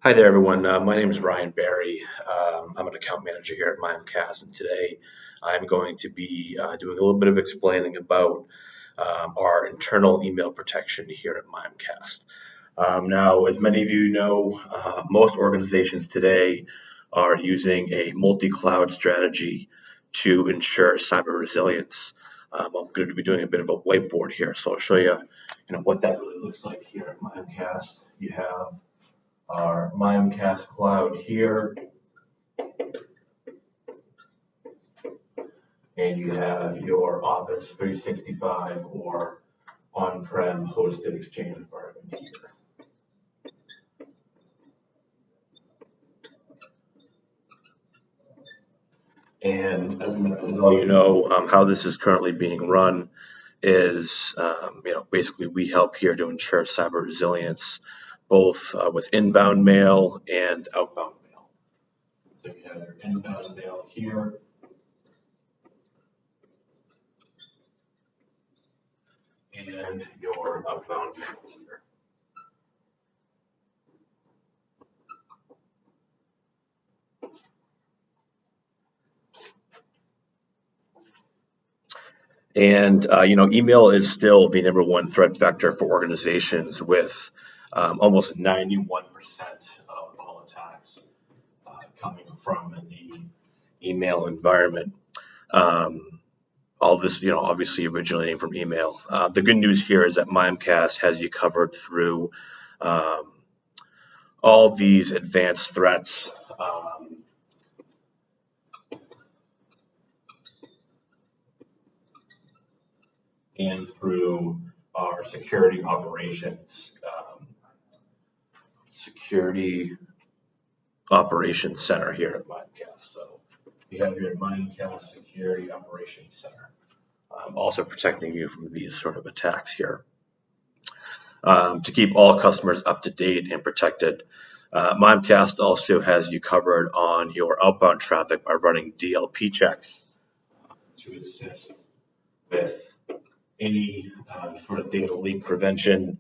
Hi there, everyone. My name is Ryan Barry. I'm an account manager here at Mimecast, and today I'm going to be doing a little bit of explaining about our internal email protection here at Mimecast. Now, as many of you know, most organizations today are using a multi-cloud strategy to ensure cyber resilience. I'm going to be doing a bit of a whiteboard here, so I'll show you, what that really looks like here at Mimecast. You have our Mimecast cloud here, and you have your Office 365 or on-prem hosted Exchange environment here. And as all you know, how this is currently being run is, basically we help here to ensure cyber resilience, both with inbound mail and outbound mail. So you have your inbound mail here. And your outbound mail here. And email is still the number one threat vector for organizations, with almost 91% of all attacks coming from the email environment. All this, obviously originating from email. The good news here is that Mimecast has you covered through all these advanced threats. And through our security operations center here at Mimecast. So you have your Mimecast Security Operations Center, also protecting you from these sort of attacks here. To keep all customers up to date and protected, Mimecast also has you covered on your outbound traffic by running DLP checks to assist with any sort of data leak prevention,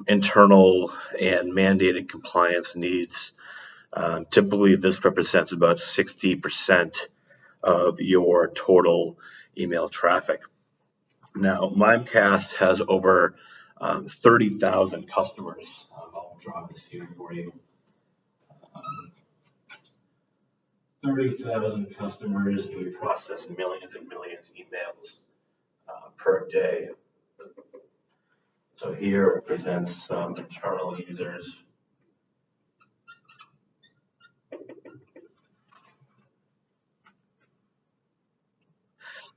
internal and mandated compliance needs. Typically, this represents about 60% of your total email traffic. Now, Mimecast has over 30,000 customers. I'll draw this here for you. 30,000 customers, and we process millions and millions of emails per day. So here represents some internal users.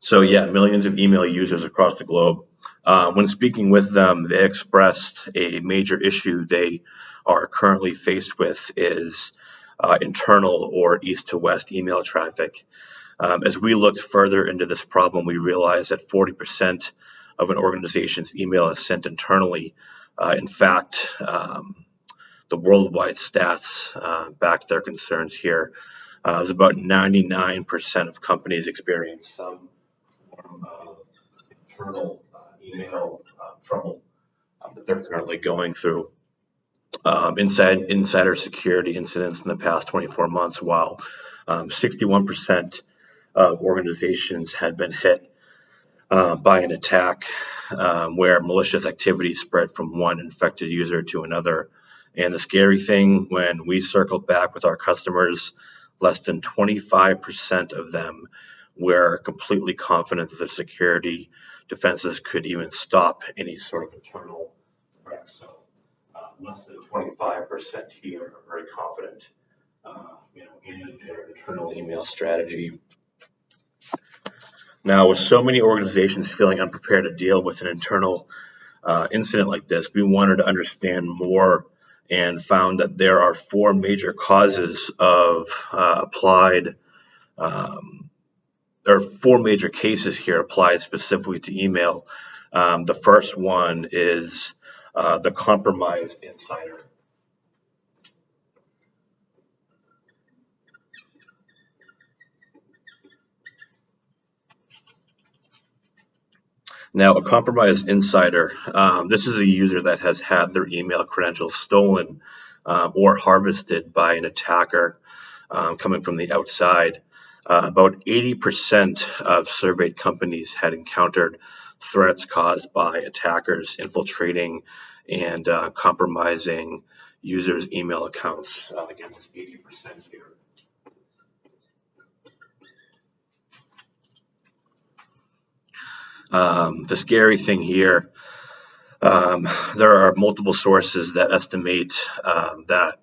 So yeah, millions of email users across the globe. When speaking with them, they expressed a major issue they are currently faced with is internal or east to west email traffic. As we looked further into this problem, we realized that 40% of an organization's email is sent internally. In fact, the worldwide stats backed their concerns here. Is about 99% of companies experience some form of internal email trouble that they're currently going through. Insider security incidents in the past 24 months, while 61% of organizations had been hit by an attack where malicious activity spread from one infected user to another. And the scary thing, when we circled back with our customers, less than 25% of them were completely confident that the security defenses could even stop any sort of internal threat. So less than 25% here are very confident in their internal email strategy. Now, with so many organizations feeling unprepared to deal with an internal incident like this, we wanted to understand more and found that there are four major causes of four major cases here applied specifically to email. The first one is the compromised insider. Now, a compromised insider, this is a user that has had their email credentials stolen or harvested by an attacker coming from the outside. About 80% of surveyed companies had encountered threats caused by attackers infiltrating and compromising users' email accounts. Again, it's 80% here. The scary thing here, there are multiple sources that estimate that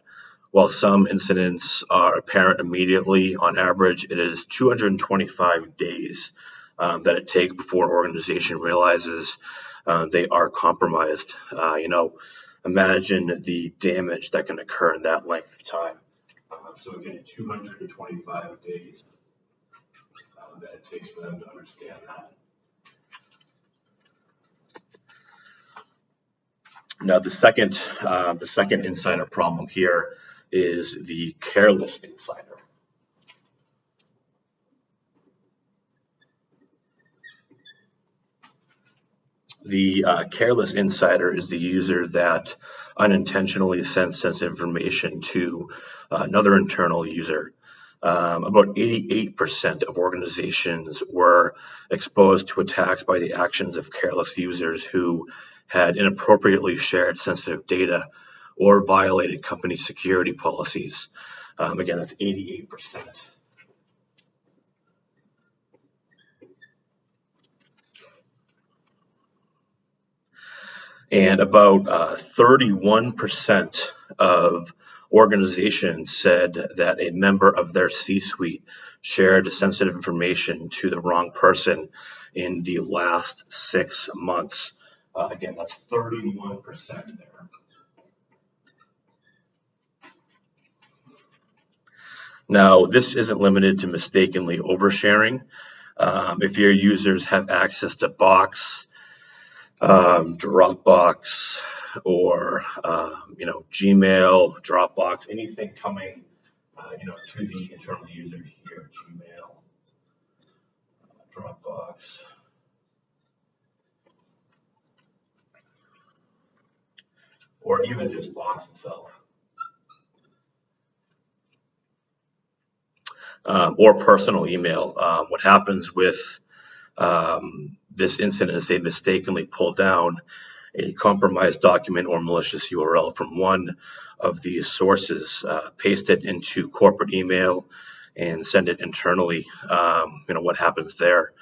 while some incidents are apparent immediately, on average, it is 225 days that it takes before an organization realizes they are compromised. Imagine the damage that can occur in that length of time. So again, 225 days that it takes for them to understand that. Now, the second insider problem here is the careless insider. The careless insider is the user that unintentionally sends sensitive information to another internal user. About 88% of organizations were exposed to attacks by the actions of careless users who had inappropriately shared sensitive data or violated company security policies. Again, that's 88%. And about 31% of organizations said that a member of their C-suite shared sensitive information to the wrong person in the last 6 months. Again, that's 31% there. Now, this isn't limited to mistakenly oversharing. If your users have access to Box, Dropbox, or Gmail, Dropbox, anything coming to the internal user here, Gmail, Dropbox, or even just Box itself, or personal email. What happens with this incident is they mistakenly pull down a compromised document or malicious URL from one of these sources, paste it into corporate email, and send it internally. What happens there?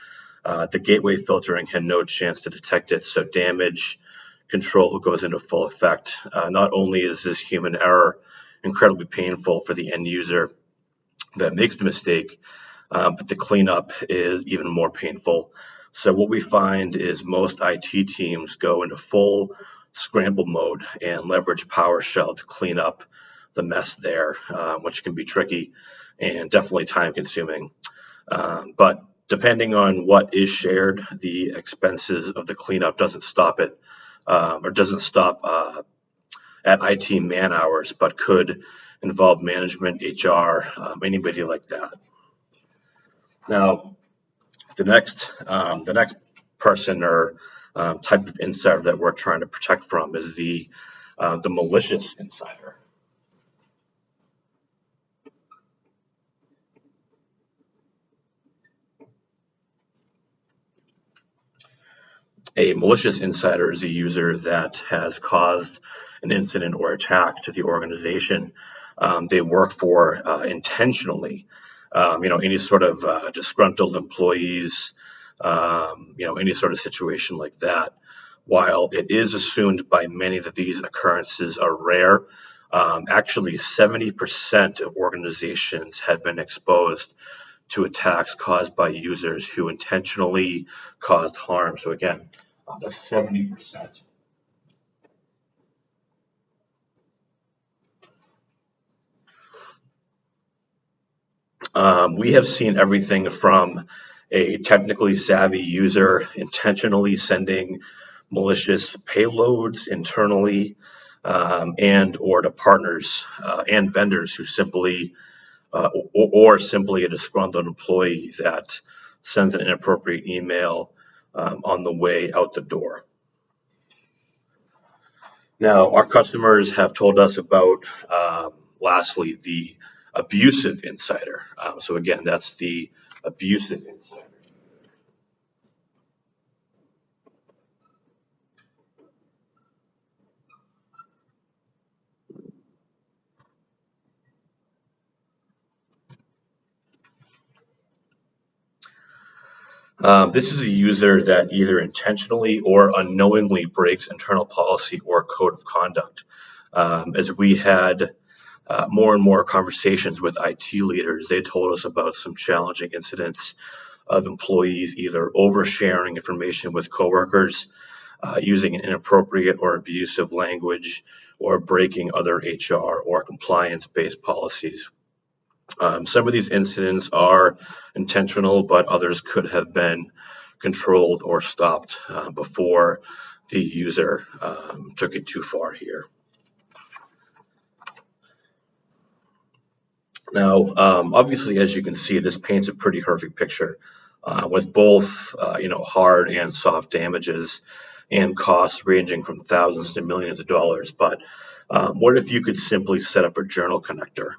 The gateway filtering had no chance to detect it, so damage control goes into full effect. Not only is this human error incredibly painful for the end user that makes the mistake, but the cleanup is even more painful. So what we find is most IT teams go into full scramble mode and leverage PowerShell to clean up the mess there, which can be tricky and definitely time consuming. But depending on what is shared, the expenses of the cleanup doesn't stop it, or doesn't stop at IT man hours, but could involve management, HR, anybody like that. Now, the next person or type of insider that we're trying to protect from is the malicious insider. A malicious insider is a user that has caused an incident or attack to the organization they work for intentionally. Any sort of disgruntled employees, any sort of situation like that. While it is assumed by many that these occurrences are rare, actually 70% of organizations have been exposed to attacks caused by users who intentionally caused harm. So again, that's 70%. We have seen everything from a technically savvy user intentionally sending malicious payloads internally and or to partners and vendors who simply or simply a disgruntled employee that sends an inappropriate email on the way out the door. Now, our customers have told us about, lastly, the abusive insider. So again, that's the abusive insider. This is a user that either intentionally or unknowingly breaks internal policy or code of conduct. As we had more and more conversations with IT leaders, they told us about some challenging incidents of employees either oversharing information with coworkers, using an inappropriate or abusive language, or breaking other HR or compliance-based policies. Some of these incidents are intentional, but others could have been controlled or stopped before the user took it too far here. Now, obviously, as you can see, this paints a pretty horrific picture with both, hard and soft damages and costs ranging from thousands to millions of dollars. But what if you could simply set up a journal connector?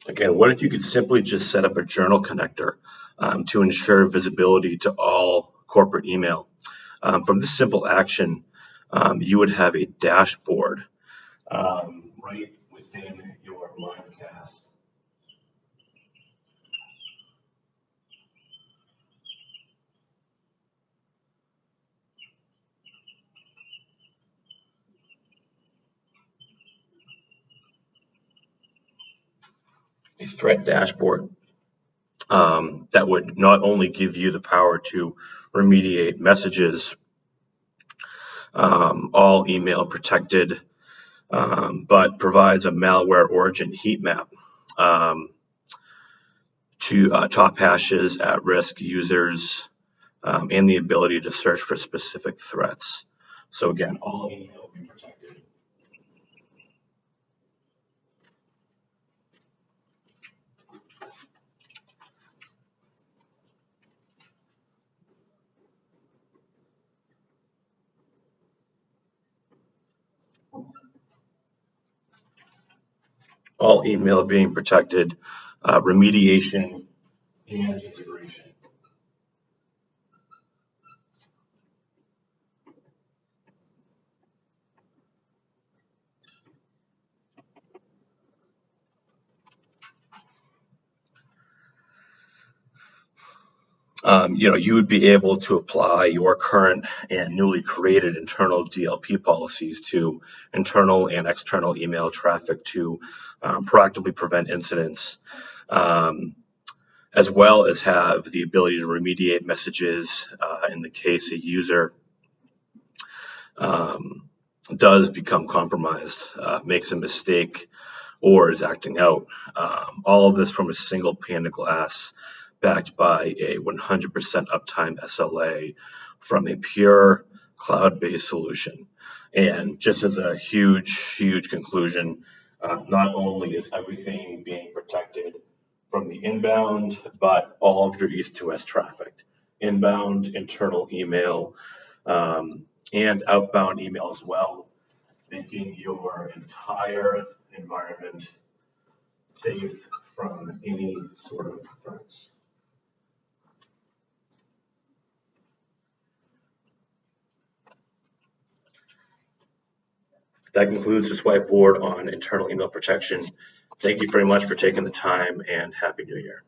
Again, what if you could simply just set up a journal connector to ensure visibility to all corporate email? From this simple action, you would have a dashboard right within your Mimecast. A threat dashboard that would not only give you the power to remediate messages, all email protected, but provides a malware origin heat map um, to top hashes, at risk users, and the ability to search for specific threats. So again, all email will be protected. All email being protected, remediation and integration. You would be able to apply your current and newly created internal DLP policies to internal and external email traffic to proactively prevent incidents, um, as well as have the ability to remediate messages in the case a user um, does become compromised, makes a mistake, or is acting out. All of this from a single pane of glass, backed by a 100% uptime SLA from a pure cloud-based solution. And just as a huge conclusion, not only is everything being protected from the inbound, but all of your east to west traffic, inbound, internal email, and outbound email as well, making your entire environment safe from any sort of threats. That concludes this whiteboard on internal email protection. Thank you very much for taking the time, and Happy New Year.